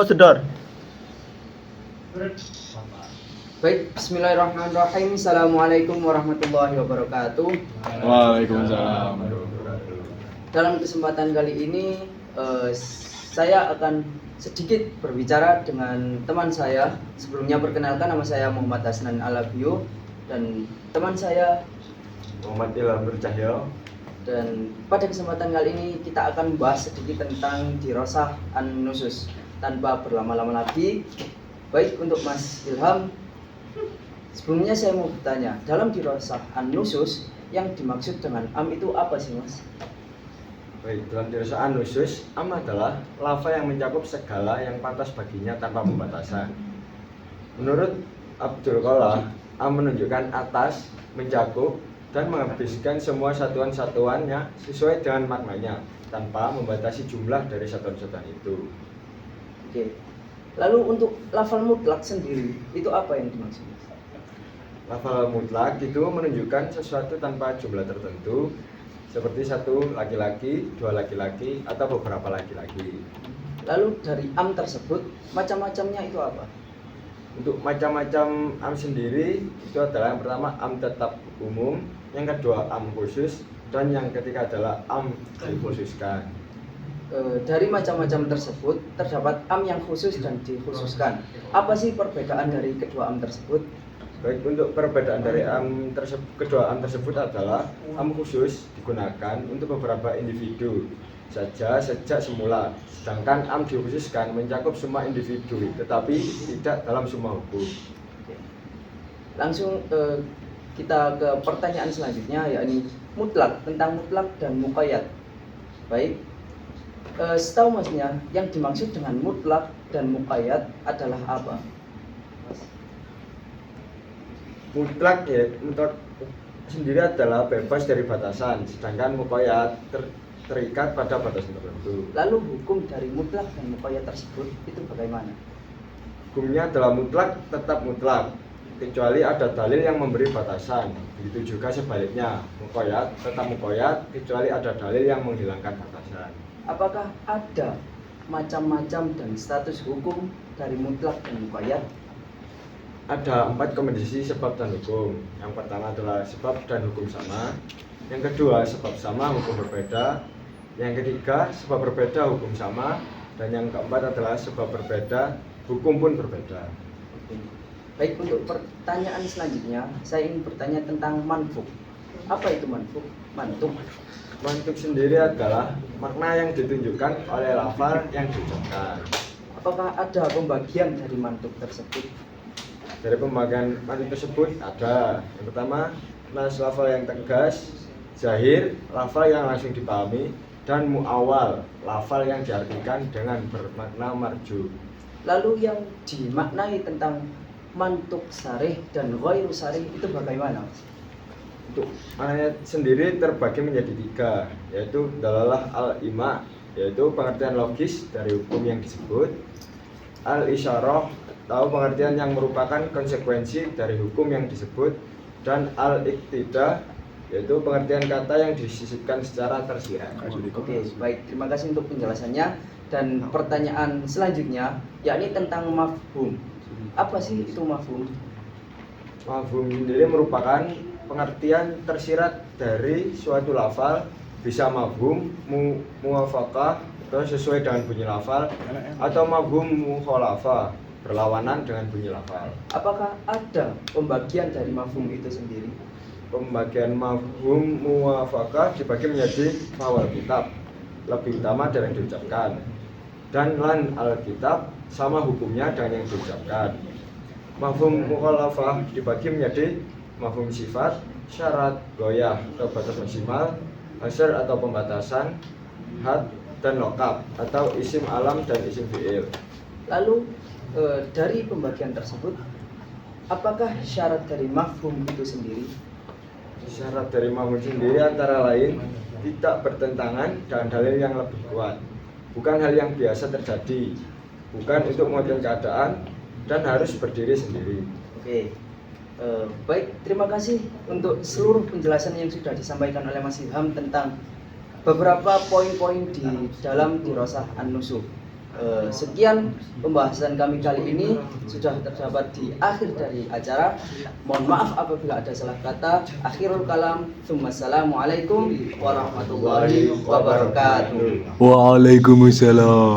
Sedor. Baik, bismillahirrahmanirrahim. Assalamualaikum warahmatullahi wabarakatuh. Waalaikumsalam. Dalam kesempatan kali ini saya akan sedikit berbicara dengan teman saya. Sebelumnya perkenalkan, nama saya Muhammad Hasnan Alabio dan teman saya Muhammad Ilham Nurcahyo. Dan pada kesempatan kali ini kita akan membahas sedikit tentang dirosah an-nusus. Tanpa berlama-lama lagi, baik untuk Mas Ilham, sebelumnya saya mau bertanya, dalam dirosah an-nusus yang dimaksud dengan am itu apa sih, Mas? Baik, dalam dirosah an-nusus, am adalah lafaz yang mencakup segala yang pantas baginya tanpa pembatasan. Menurut Abdul Qalah, am menunjukkan atas, mencakup, dan menghabiskan semua satuan-satuannya sesuai dengan maknanya tanpa membatasi jumlah dari satuan-satuan itu. Oke. Lalu untuk lafal mutlak sendiri itu apa yang dimaksud? Lafaz mutlak itu menunjukkan sesuatu tanpa jumlah tertentu, seperti satu laki-laki, dua laki-laki, atau beberapa laki-laki. Lalu dari am tersebut macam-macamnya itu apa? Untuk macam-macam am sendiri itu adalah yang pertama am tetap umum, yang kedua am khusus, dan yang ketiga adalah am dikhususkan. Dari macam-macam tersebut terdapat am yang khusus dan dikhususkan. Apa sih perbedaan dari kedua am tersebut? Baik, untuk perbedaan dari kedua am tersebut adalah am khusus digunakan untuk beberapa individu saja sejak semula, sedangkan am dikhususkan mencakup semua individu tetapi tidak dalam semua hukum. Langsung kita ke pertanyaan selanjutnya, yakni mutlak, tentang mutlak dan muqayyad. Baik, setahu Masnya yang dimaksud dengan mutlak dan muqayyad adalah apa? Mutlak sendiri adalah bebas dari batasan, sedangkan muqayyad terikat pada batasan tertentu. Lalu hukum dari mutlak dan muqayyad tersebut itu bagaimana? Hukumnya adalah mutlak tetap mutlak, kecuali ada dalil yang memberi batasan. Begitu juga sebaliknya, muqayyad tetap muqayyad, kecuali ada dalil yang menghilangkan batasan. Apakah ada macam-macam dan status hukum dari mutlak dan muqayyad? Ada 4 kombinasi sebab dan hukum. Yang pertama adalah sebab dan hukum sama. Yang kedua, sebab sama hukum berbeda. Yang ketiga, sebab berbeda hukum sama. Dan yang keempat adalah sebab berbeda hukum pun berbeda. Baik, untuk pertanyaan selanjutnya saya ingin bertanya tentang manfuk. Apa itu manfuk? Mantuk. Mantuk sendiri adalah makna yang ditunjukkan oleh lafal yang diucapkan. Apakah ada pembagian dari mantuk tersebut? Dari pembagian mantuk tersebut ada. Yang pertama, nas lafal yang tegas, zahir, lafal yang langsung dipahami, dan muawal, lafal yang diartikan dengan bermakna marju. Lalu yang dimaknai tentang mantuk sarih dan ghairu sarih itu bagaimana? Untuk maknanya sendiri terbagi menjadi 3, yaitu dalalah al-ima, yaitu pengertian logis dari hukum yang disebut, al-isyarah, atau pengertian yang merupakan konsekuensi dari hukum yang disebut, dan al-iqtida, yaitu pengertian kata yang disisipkan secara tersirat. Oke, baik, terima kasih untuk penjelasannya. Dan pertanyaan selanjutnya yakni tentang mafhum. Apa sih itu mafhum? Mafhum sendiri merupakan pengertian tersirat dari suatu lafal, bisa mafhum muwafaqah atau sesuai dengan bunyi lafal, atau mafhum mukhalafah berlawanan dengan bunyi lafal. Apakah ada pembagian dari mafhum itu sendiri? Pembagian mafhum muwafaqah dibagi menjadi fawal kitab, lebih utama dari yang diucapkan, dan lan al-kitab sama hukumnya dengan yang diucapkan. Mafhum mukhalafah dibagi menjadi mafhum sifat, syarat, goyah atau batas maksimal, hasr atau pembatasan, had dan lokap atau isim alam dan isim fi'il. Lalu dari pembagian tersebut, apakah syarat dari mafhum itu sendiri? Syarat dari mafhum sendiri antara lain tidak bertentangan dengan dalil yang lebih kuat, bukan hal yang biasa terjadi, bukan untuk mewakili keadaan, dan harus berdiri sendiri. Oke, baik, terima kasih untuk seluruh penjelasan yang sudah disampaikan oleh Mas Ilham tentang beberapa poin-poin di dalam dirosah an-nusus. Sekian pembahasan kami kali ini sudah terdapat di akhir dari acara. Mohon maaf apabila ada salah kata. Akhirul kalam. Assalamualaikum warahmatullahi wabarakatuh. Waalaikumsalam.